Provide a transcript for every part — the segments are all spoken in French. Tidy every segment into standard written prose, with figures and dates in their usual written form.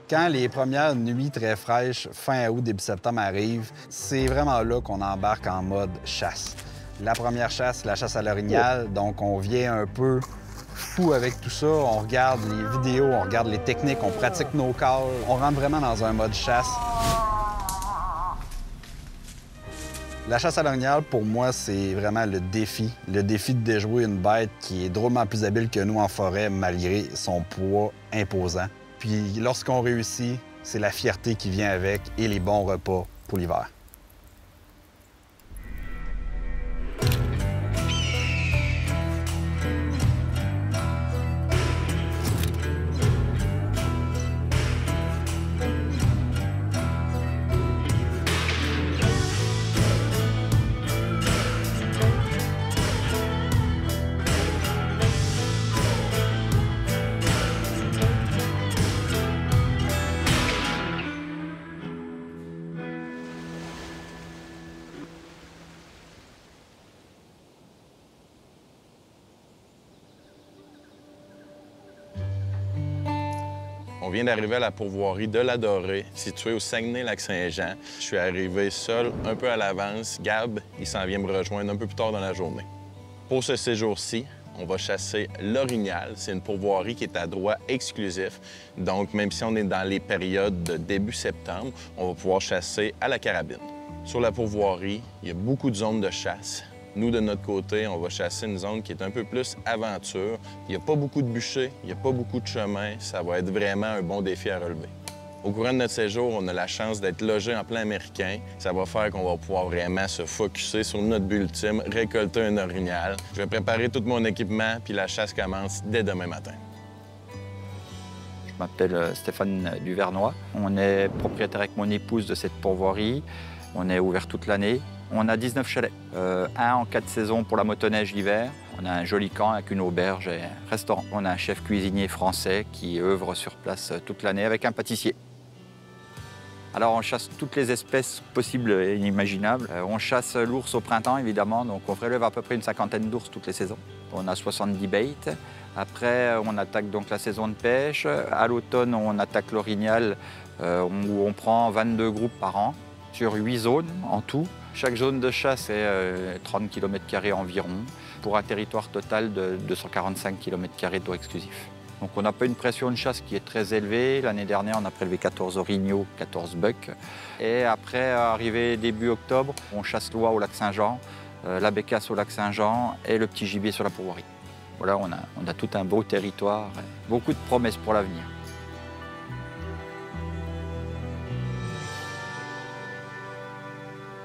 Quand les premières nuits très fraîches, fin août, début septembre arrivent, c'est vraiment là qu'on embarque en mode chasse. La première chasse, la chasse à l'orignal, donc on vient un peu fou avec tout ça. On regarde les vidéos, on regarde les techniques, on pratique nos calls. On rentre vraiment dans un mode chasse. La chasse à l'orignal, pour moi, c'est vraiment le défi. Le défi de déjouer une bête qui est drôlement plus habile que nous en forêt, malgré son poids imposant. Puis lorsqu'on réussit, c'est la fierté qui vient avec et les bons repas pour l'hiver. On vient d'arriver à la pourvoirie de la Dorée, située au Saguenay-Lac-Saint-Jean. Je suis arrivé seul, un peu à l'avance. Gab, il s'en vient me rejoindre un peu plus tard dans la journée. Pour ce séjour-ci, on va chasser l'orignal. C'est une pourvoirie qui est à droit exclusif. Donc, même si on est dans les périodes de début septembre, on va pouvoir chasser à la carabine. Sur la pourvoirie, il y a beaucoup de zones de chasse. Nous, de notre côté, on va chasser une zone qui est un peu plus aventure. Il n'y a pas beaucoup de bûchers, il n'y a pas beaucoup de chemins. Ça va être vraiment un bon défi à relever. Au courant de notre séjour, on a la chance d'être logé en plein américain. Ça va faire qu'on va pouvoir vraiment se focusser sur notre but ultime, récolter un orignal. Je vais préparer tout mon équipement, puis la chasse commence dès demain matin. Je m'appelle Stéphane Duvernois. On est propriétaire avec mon épouse de cette pourvoirie. On est ouvert toute l'année. On a 19 chalets, un en 4 saisons pour la motoneige l'hiver. On a un joli camp avec une auberge et un restaurant. On a un chef cuisinier français qui œuvre sur place toute l'année avec un pâtissier. Alors on chasse toutes les espèces possibles et inimaginables. On chasse l'ours au printemps évidemment, donc on prélève à peu près une 50aine d'ours toutes les saisons. On a 70 baits. Après on attaque donc la saison de pêche. À l'automne on attaque l'orignal où on prend 22 groupes par an sur 8 zones en tout. Chaque zone de chasse est 30 km² environ, pour un territoire total de 245 km² d'eau exclusif. Donc on n'a pas une pression de chasse qui est très élevée. L'année dernière, on a prélevé 14 orignaux, 14 bucks. Et après, arrivé début octobre, on chasse l'oie au lac Saint-Jean, la bécasse au lac Saint-Jean et le petit gibier sur la pourvoirie. Voilà, on a tout un beau territoire, beaucoup de promesses pour l'avenir.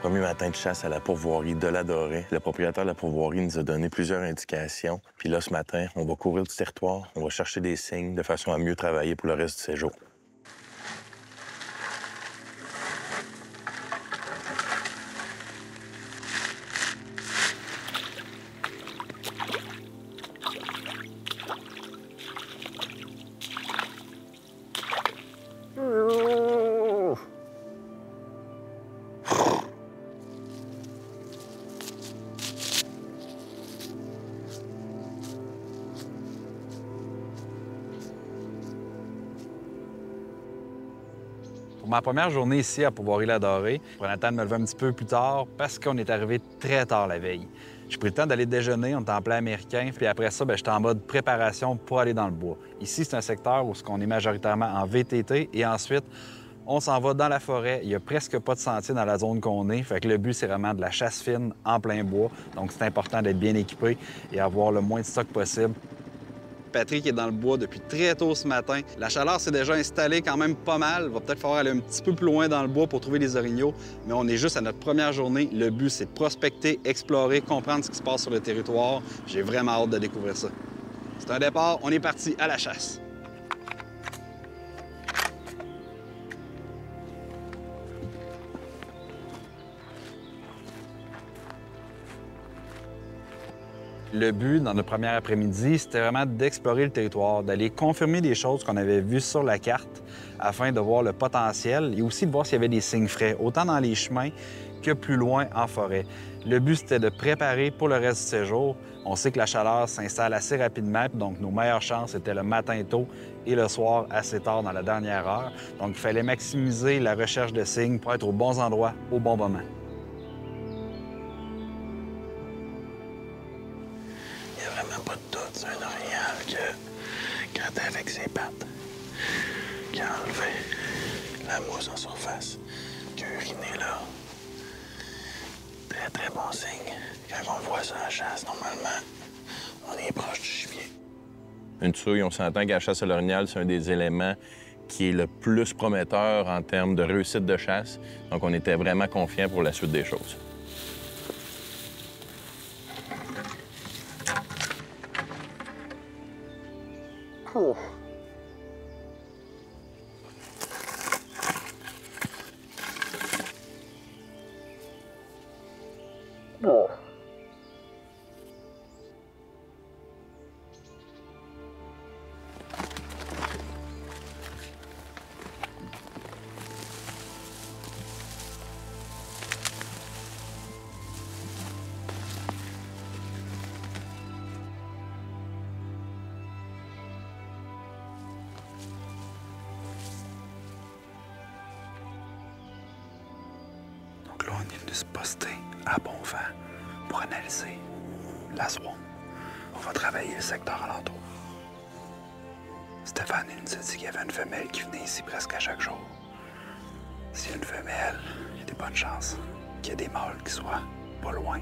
Premier matin de chasse à la pourvoirie de la Dorée. Le propriétaire de la pourvoirie nous a donné plusieurs indications. Puis là, ce matin, on va courir du territoire, on va chercher des signes de façon à mieux travailler pour le reste du séjour. Pour ma première journée ici à Pourvoirie-la-Dorée, je prenais le temps de me lever un petit peu plus tard parce qu'on est arrivé très tard la veille. J'ai pris le temps d'aller déjeuner, on était en plein américain, puis après ça, j'étais en mode préparation pour aller dans le bois. Ici, c'est un secteur où on est majoritairement en VTT et ensuite, on s'en va dans la forêt. Il n'y a presque pas de sentier dans la zone qu'on est. Fait que le but, c'est vraiment de la chasse fine en plein bois. Donc, c'est important d'être bien équipé et avoir le moins de stock possible. Patrick est dans le bois depuis très tôt ce matin. La chaleur s'est déjà installée quand même pas mal. Il va peut-être falloir aller un petit peu plus loin dans le bois pour trouver les orignaux, mais on est juste à notre première journée. Le but, c'est de prospecter, explorer, comprendre ce qui se passe sur le territoire. J'ai vraiment hâte de découvrir ça. C'est un départ, on est parti à la chasse. Le but, dans notre premier après-midi, c'était vraiment d'explorer le territoire, d'aller confirmer des choses qu'on avait vues sur la carte afin de voir le potentiel et aussi de voir s'il y avait des signes frais, autant dans les chemins que plus loin en forêt. Le but, c'était de préparer pour le reste du séjour. On sait que la chaleur s'installe assez rapidement, donc nos meilleures chances étaient le matin tôt et le soir assez tard dans la dernière heure. Donc, il fallait maximiser la recherche de signes pour être aux bons endroits au bon moment. Il n'y a vraiment pas de doute sur un orignal que quand t'es avec ses pattes, qui a enlevé la mousse en surface, qui a uriné là. Très, très bon signe. Quand on voit ça à la chasse, normalement, on est proche du gibier. Une souille, on s'entend qu'à la chasse à l'orignal, c'est un des éléments qui est le plus prometteur en termes de réussite de chasse. Donc, on était vraiment confiants pour la suite des choses. Oh. Oh. Donc là, on est venu se poster à bon vent pour analyser la zone. On va travailler le secteur alentour. Stéphane il nous a dit qu'il y avait une femelle qui venait ici presque à chaque jour. S'il y a une femelle, il y a des bonnes chances qu'il y ait des mâles qui soient pas loin.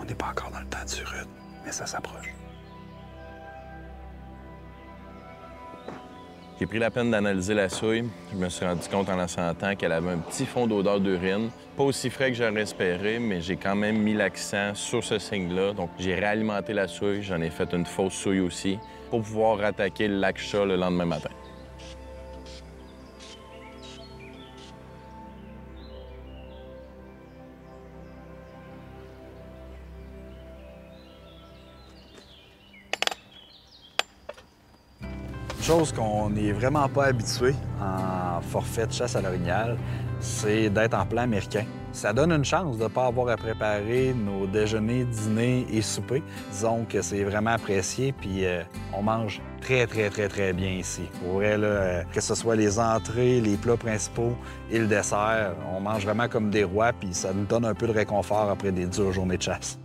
On n'est pas encore dans le temps du rude, mais ça s'approche. J'ai pris la peine d'analyser la souille. Je me suis rendu compte en la sentant qu'elle avait un petit fond d'odeur d'urine. Pas aussi frais que j'aurais espéré, mais j'ai quand même mis l'accent sur ce signe-là. Donc, j'ai réalimenté la souille. J'en ai fait une fausse souille aussi pour pouvoir attaquer le lac chat le lendemain matin. Chose qu'on n'est vraiment pas habitué en forfait de chasse à l'orignal, c'est d'être en plan américain. Ça donne une chance de ne pas avoir à préparer nos déjeuners, dîners et soupers. Disons que c'est vraiment apprécié, puis on mange très, très, très, très bien ici. Pour vrai, là, que ce soit les entrées, les plats principaux et le dessert, on mange vraiment comme des rois, puis ça nous donne un peu de réconfort après des dures journées de chasse.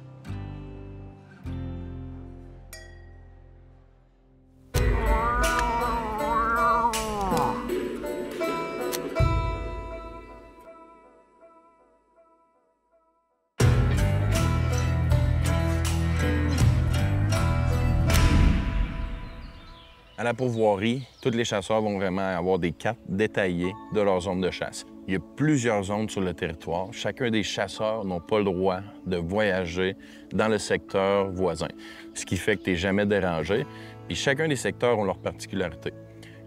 À la pourvoirie, tous les chasseurs vont vraiment avoir des cartes détaillées de leur zone de chasse. Il y a plusieurs zones sur le territoire. Chacun des chasseurs n'ont pas le droit de voyager dans le secteur voisin, ce qui fait que tu n'es jamais dérangé. Puis chacun des secteurs ont leurs particularités.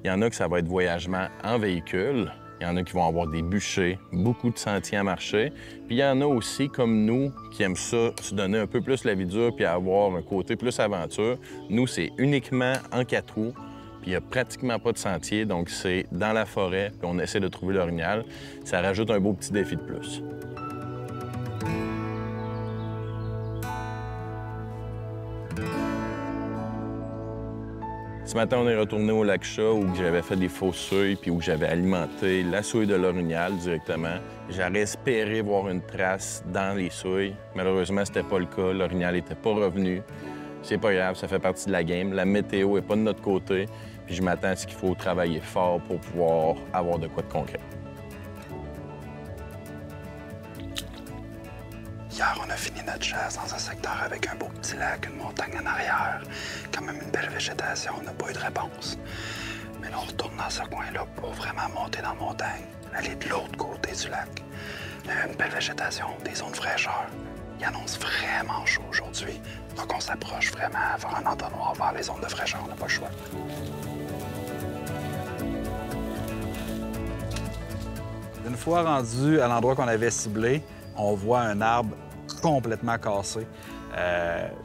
Il y en a que ça va être voyagement en véhicule. Il y en a qui vont avoir des bûchers, beaucoup de sentiers à marcher. Puis il y en a aussi, comme nous, qui aiment ça, se donner un peu plus la vie dure puis avoir un côté plus aventure. Nous, c'est uniquement en 4 roues, puis il n'y a pratiquement pas de sentier, donc c'est dans la forêt, puis on essaie de trouver l'orignal. Ça rajoute un beau petit défi de plus. Ce matin, on est retourné au lac chat où j'avais fait des fausses souilles puis où j'avais alimenté la souille de l'orignal directement. J'aurais espéré voir une trace dans les souilles. Malheureusement, c'était pas le cas. L'orignal n'était pas revenu. C'est pas grave, ça fait partie de la game. La météo est pas de notre côté. Puis je m'attends à ce qu'il faut travailler fort pour pouvoir avoir de quoi de concret. Hier, on a fini notre chasse dans un secteur avec un beau petit lac, une montagne en arrière, quand même une belle végétation, on n'a pas eu de réponse. Mais là, on retourne dans ce coin-là pour vraiment monter dans la montagne, aller de l'autre côté du lac. Une belle végétation, des zones de fraîcheur. Il annonce vraiment chaud aujourd'hui, donc on s'approche vraiment vers un entonnoir vers les zones de fraîcheur, on n'a pas le choix. Une fois rendu à l'endroit qu'on avait ciblé, on voit un arbre complètement cassé.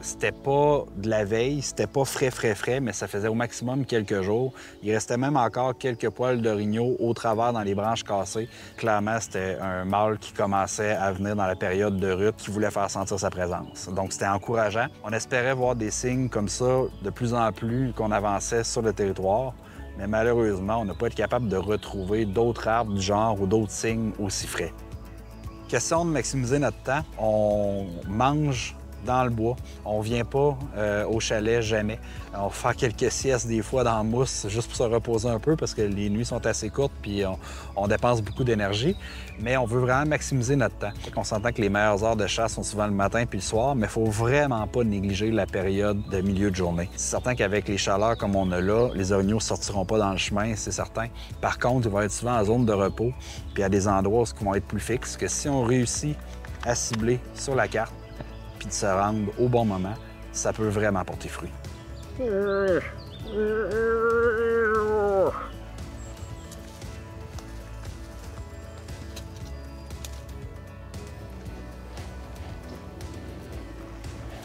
C'était pas de la veille, c'était pas frais, mais ça faisait au maximum quelques jours. Il restait même encore quelques poils d'orignaux au travers dans les branches cassées. Clairement, c'était un mâle qui commençait à venir dans la période de rut, qui voulait faire sentir sa présence. Donc, c'était encourageant. On espérait voir des signes comme ça de plus en plus qu'on avançait sur le territoire. Mais malheureusement, on n'a pas été capable de retrouver d'autres arbres du genre ou d'autres signes aussi frais. Question de maximiser notre temps, on mange dans le bois. On vient pas au chalet jamais. On fait quelques siestes des fois dans la mousse juste pour se reposer un peu parce que les nuits sont assez courtes puis on dépense beaucoup d'énergie. Mais on veut vraiment maximiser notre temps. On s'entend que les meilleures heures de chasse sont souvent le matin puis le soir, mais il faut vraiment pas négliger la période de milieu de journée. C'est certain qu'avec les chaleurs comme on a là, les orignaux sortiront pas dans le chemin, c'est certain. Par contre, ils vont être souvent en zone de repos puis à des endroits où ils vont être plus fixes que si on réussit à cibler sur la carte puis de se rendre au bon moment, ça peut vraiment porter fruit.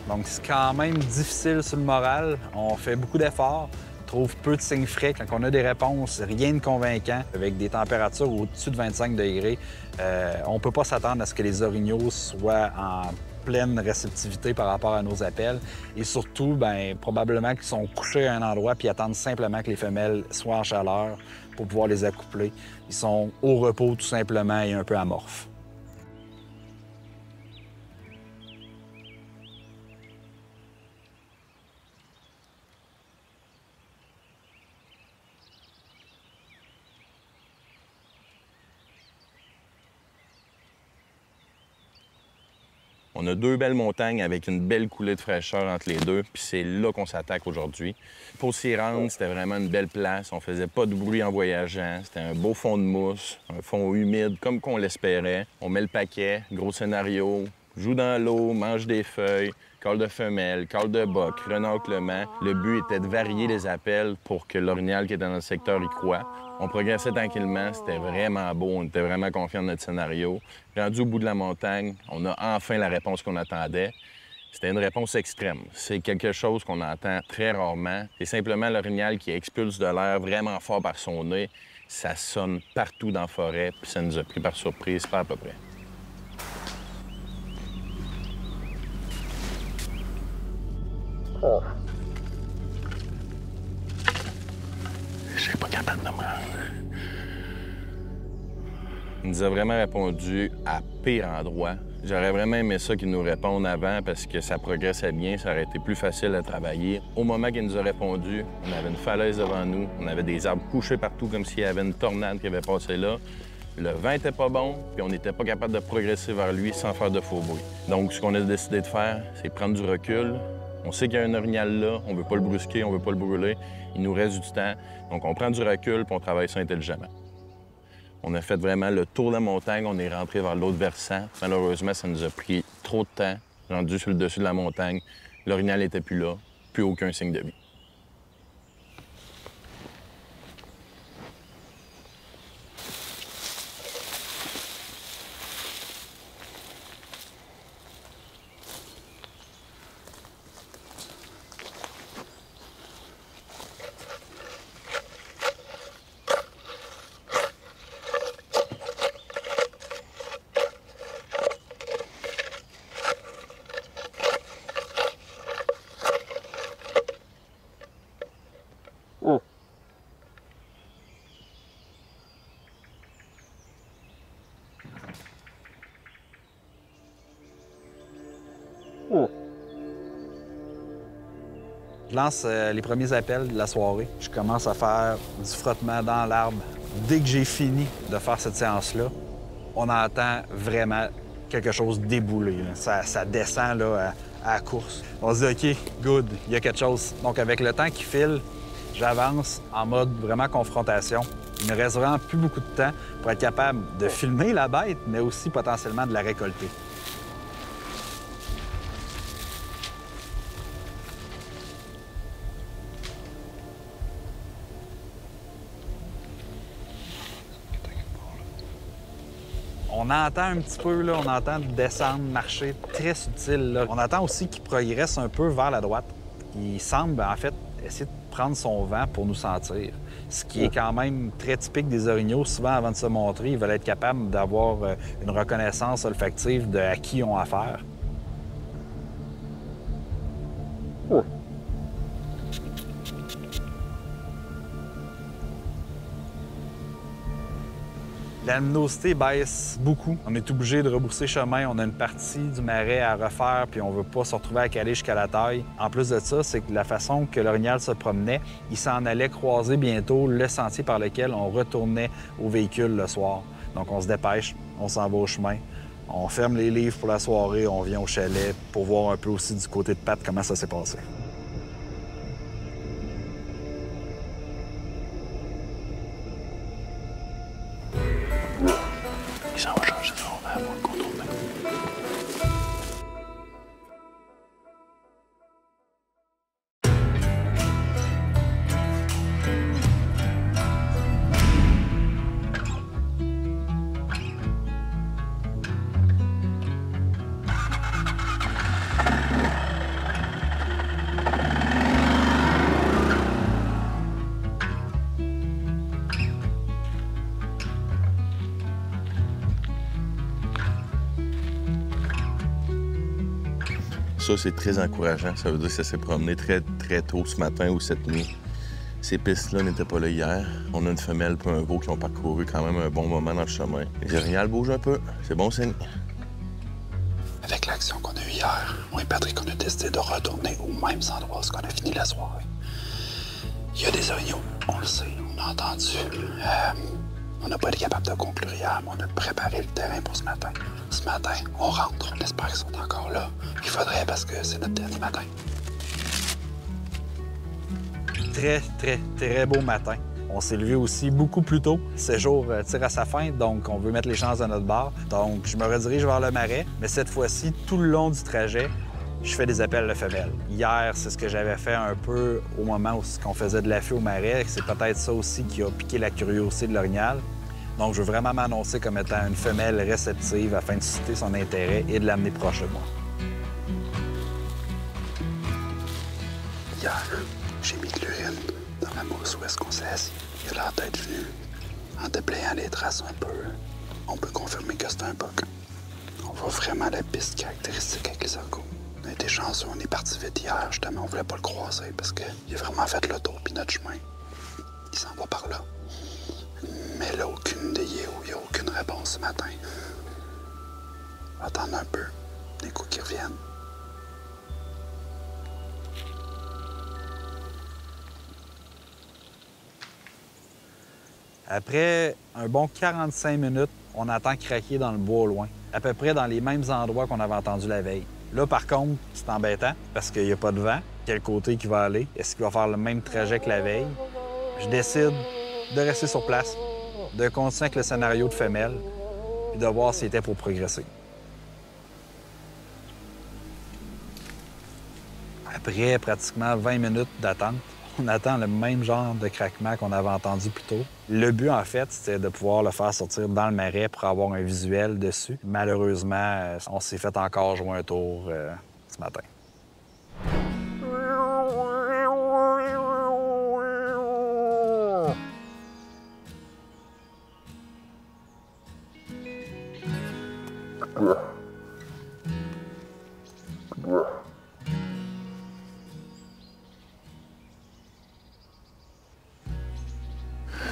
Donc, c'est quand même difficile sur le moral. On fait beaucoup d'efforts, on trouve peu de signes frais. Quand on a des réponses, rien de convaincant. Avec des températures au-dessus de 25 degrés, on ne peut pas s'attendre à ce que les orignaux soient en pleine réceptivité par rapport à nos appels. Et surtout, bien, probablement qu'ils sont couchés à un endroit puis attendent simplement que les femelles soient en chaleur pour pouvoir les accoupler. Ils sont au repos tout simplement et un peu amorphes. On a deux belles montagnes avec une belle coulée de fraîcheur entre les deux, puis c'est là qu'on s'attaque aujourd'hui. Pour s'y rendre, c'était vraiment une belle place. On faisait pas de bruit en voyageant. C'était un beau fond de mousse, un fond humide, comme qu'on l'espérait. On met le paquet, gros scénario, joue dans l'eau, mange des feuilles, call de femelle, call de boc, renaclement. Le but était de varier les appels pour que l'orignal qui était dans le secteur y croie. On progressait tranquillement, c'était vraiment beau, on était vraiment confiants de notre scénario. Rendu au bout de la montagne, on a enfin la réponse qu'on attendait. C'était une réponse extrême. C'est quelque chose qu'on entend très rarement. C'est simplement l'orignal qui expulse de l'air vraiment fort par son nez. Ça sonne partout dans la forêt, puis ça nous a pris par surprise, pas à peu près. Oh. Je suis pas capable de me rendre. Il nous a vraiment répondu à pire endroit. J'aurais vraiment aimé ça qu'il nous réponde avant parce que ça progressait bien, ça aurait été plus facile à travailler. Au moment qu'il nous a répondu, on avait une falaise devant nous, on avait des arbres couchés partout comme s'il y avait une tornade qui avait passé là. Le vent était pas bon, puis on n'était pas capable de progresser vers lui sans faire de faux bruit. Donc, ce qu'on a décidé de faire, c'est prendre du recul. On sait qu'il y a un orignal là, on veut pas le brusquer, on veut pas le brûler. Il nous reste du temps, donc on prend du recul puis on travaille ça intelligemment. On a fait vraiment le tour de la montagne, on est rentré vers l'autre versant. Malheureusement, ça nous a pris trop de temps, rendu sur le dessus de la montagne. L'orignal n'était plus là, plus aucun signe de vie. Oh. Oh. Je lance les premiers appels de la soirée. Je commence à faire du frottement dans l'arbre. Dès que j'ai fini de faire cette séance-là, on entend vraiment quelque chose débouler. Ça descend là, à la course. On se dit, OK, good, il y a quelque chose. Donc, avec le temps qui file, j'avance en mode vraiment confrontation. Il ne reste vraiment plus beaucoup de temps pour être capable de filmer la bête, mais aussi potentiellement de la récolter. On On entend un petit peu, là, on entend descendre, marcher, très subtil. Là. On entend aussi qu'il progresse un peu vers la droite. Il semble, en fait, essayer de prendre son vent pour nous sentir. Ce qui est quand même très typique des orignaux. Souvent, avant de se montrer, ils veulent être capables d'avoir une reconnaissance olfactive de à qui ils ont affaire. La luminosité baisse beaucoup. On est obligé de rebrousser chemin. On a une partie du marais à refaire, puis on veut pas se retrouver à caler jusqu'à la taille. En plus de ça, c'est que la façon que l'orignal se promenait, il s'en allait croiser bientôt le sentier par lequel on retournait au véhicule le soir. Donc on se dépêche, on s'en va au chemin. On ferme les livres pour la soirée, on vient au chalet pour voir un peu aussi du côté de Pat comment ça s'est passé. Ça va changer son verre pour le contourner. Ça, c'est très encourageant. Ça veut dire que ça s'est promené très, très tôt ce matin ou cette nuit. Ces pistes-là n'étaient pas là hier. On a une femelle et un veau qui ont parcouru quand même un bon moment dans le chemin. Les orignales bougent un peu. C'est bon signe. Avec l'action qu'on a eue hier, moi et Patrick, on a décidé de retourner au même endroit où on a fini la soirée. Il y a des orignaux, on le sait, on a entendu. On n'a pas été capable de conclure hier, mais on a préparé le terrain pour ce matin. Ce matin, on rentre, on espère qu'ils sont encore là. Il faudrait parce que c'est notre dernier matin. Très, très, très beau matin. On s'est levé aussi beaucoup plus tôt. Ce jour tire à sa fin, donc on veut mettre les chances de notre bord. Donc, je me redirige vers le marais, mais cette fois-ci, tout le long du trajet, je fais des appels de femelles. Hier, c'est ce que j'avais fait un peu au moment où on faisait de l'affût au marais. C'est peut-être ça aussi qui a piqué la curiosité de l'orignal. Donc, je veux vraiment m'annoncer comme étant une femelle réceptive afin de susciter son intérêt et de l'amener proche de moi. Hier, j'ai mis de l'urine dans la mousse où est-ce qu'on s'est assis. Il a l'air d'être venu. En déblayant les traces un peu, on peut confirmer que c'est un boc. On voit vraiment la piste caractéristique avec les orcos. On a été chanceux, on est parti vite hier, justement, on voulait pas le croiser parce qu'il a vraiment fait le tour puis notre chemin. Il s'en va par là. Mais là, aucune idée où il n'y a aucune réponse ce matin. On va attendre un peu, les coups qui reviennent. Après un bon 45 minutes, on entend craquer dans le bois au loin, à peu près dans les mêmes endroits qu'on avait entendu la veille. Là, par contre, c'est embêtant parce qu'il n'y a pas de vent. Quel côté qu'il va aller? Est-ce qu'il va faire le même trajet que la veille? Je décide de rester sur place, de continuer avec le scénario de femelle et de voir s'il était pour progresser. Après pratiquement 20 minutes d'attente, on attend le même genre de craquement qu'on avait entendu plus tôt. Le but, en fait, c'était de pouvoir le faire sortir dans le marais pour avoir un visuel dessus. Malheureusement, on s'est fait encore jouer un tour ce matin.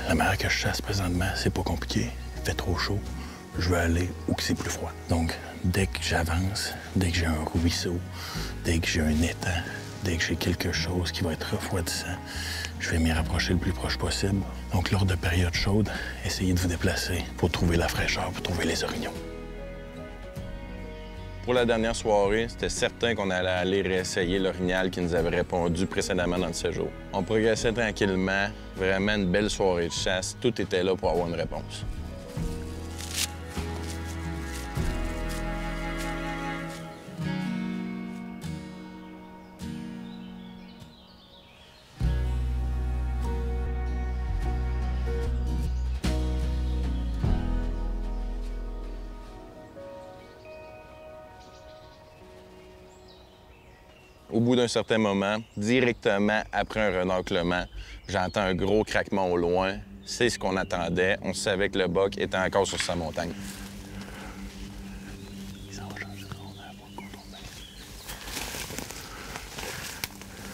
La manière que je chasse présentement, c'est pas compliqué. Il fait trop chaud. Je veux aller où c'est plus froid. Donc, dès que j'avance, dès que j'ai un ruisseau, dès que j'ai un étang, dès que j'ai quelque chose qui va être refroidissant, je vais m'y rapprocher le plus proche possible. Donc, lors de périodes chaudes, essayez de vous déplacer pour trouver la fraîcheur, pour trouver les orignaux. Pour la dernière soirée, c'était certain qu'on allait aller réessayer l'orignal qui nous avait répondu précédemment dans le séjour. On progressait tranquillement, vraiment une belle soirée de chasse. Tout était là pour avoir une réponse. Au bout d'un certain moment, directement après un renarclement, j'entends un gros craquement au loin. C'est ce qu'on attendait. On savait que le buck était encore sur sa montagne.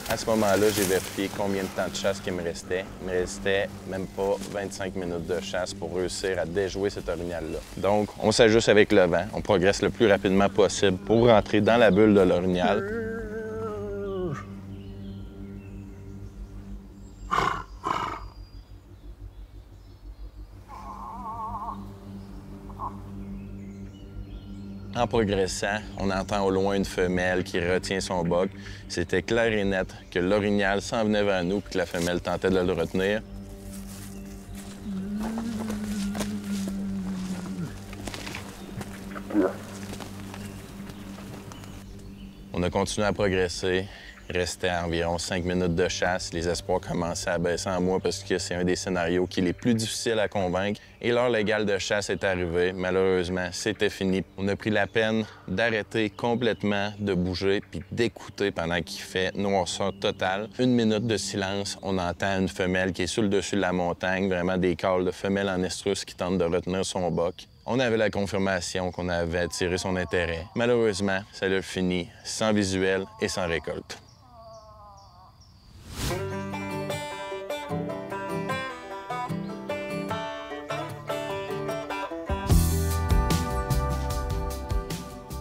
À ce moment-là, j'ai vérifié combien de temps de chasse il me restait. Il me restait même pas 25 minutes de chasse pour réussir à déjouer cet orignal-là. Donc, on s'ajuste avec le vent. On progresse le plus rapidement possible pour rentrer dans la bulle de l'orignal. En progressant, on entend au loin une femelle qui retient son boc. C'était clair et net que l'orignal s'en venait vers nous et que la femelle tentait de le retenir. On a continué à progresser. Il restait environ 5 minutes de chasse. Les espoirs commençaient à baisser en moi parce que c'est un des scénarios qui est les plus difficiles à convaincre. Et l'heure légale de chasse est arrivée. Malheureusement, c'était fini. On a pris la peine d'arrêter complètement de bouger puis d'écouter pendant qu'il fait noirceur totale. 1 minute de silence, on entend une femelle qui est sur le dessus de la montagne, vraiment des cals de femelle en estrus qui tente de retenir son boc. On avait la confirmation qu'on avait attiré son intérêt. Malheureusement, ça a fini sans visuel et sans récolte.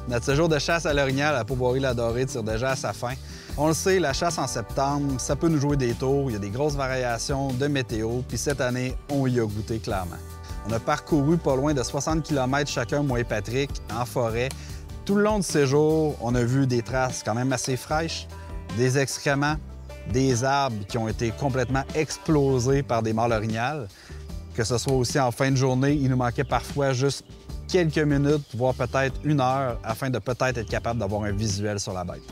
Notre séjour de chasse à l'orignal à Pourvoirie-la-Dorée tire déjà à sa fin. On le sait, la chasse en septembre, ça peut nous jouer des tours. Il y a des grosses variations de météo, puis cette année, on y a goûté clairement. On a parcouru pas loin de 60 km chacun, moi et Patrick, en forêt. Tout le long du séjour, on a vu des traces quand même assez fraîches, des excréments, des arbres qui ont été complètement explosés par des mâles orignales. Que ce soit aussi en fin de journée, il nous manquait parfois juste quelques minutes, voire peut-être 1 heure, afin de peut-être être capable d'avoir un visuel sur la bête.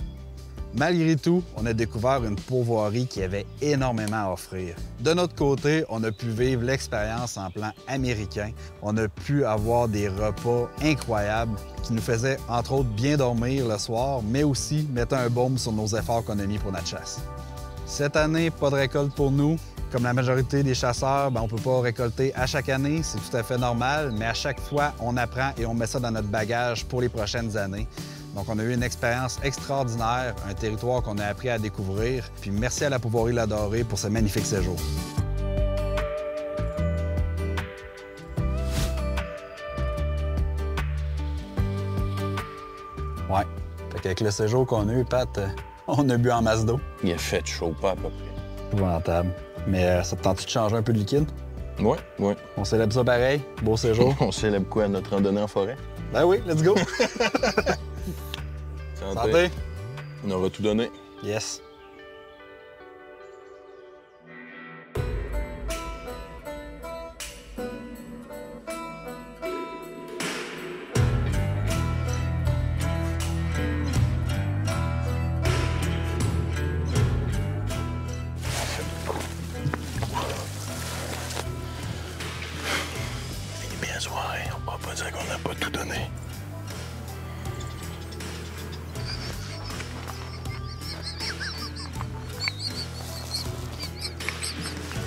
Malgré tout, on a découvert une pourvoirie qui avait énormément à offrir. De notre côté, on a pu vivre l'expérience en plan américain. On a pu avoir des repas incroyables qui nous faisaient, entre autres, bien dormir le soir, mais aussi mettre un baume sur nos efforts qu'on a mis pour notre chasse. Cette année, pas de récolte pour nous. Comme la majorité des chasseurs, on ne peut pas récolter à chaque année, c'est tout à fait normal, mais à chaque fois, on apprend et on met ça dans notre bagage pour les prochaines années. Donc, on a eu une expérience extraordinaire, un territoire qu'on a appris à découvrir. Puis merci à la Pourvoirie-la-Dorée pour ce magnifique séjour. Ouais. Fait qu'avec le séjour qu'on a eu, Pat, on a bu en masse d'eau. Il a fait chaud, pas à peu près. Épouvantable. Mais ça te tente-tu de changer un peu de liquide? Oui, oui. On célèbre ça pareil. Beau séjour. On célèbre quoi, notre randonnée en forêt? Ben oui, let's go! Santé. On aura tout donné. Yes. Bien soirée, on va pas dire qu'on n'a pas tout donné.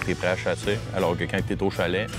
T'es prêt à chasser, alors que quand t'es au chalet,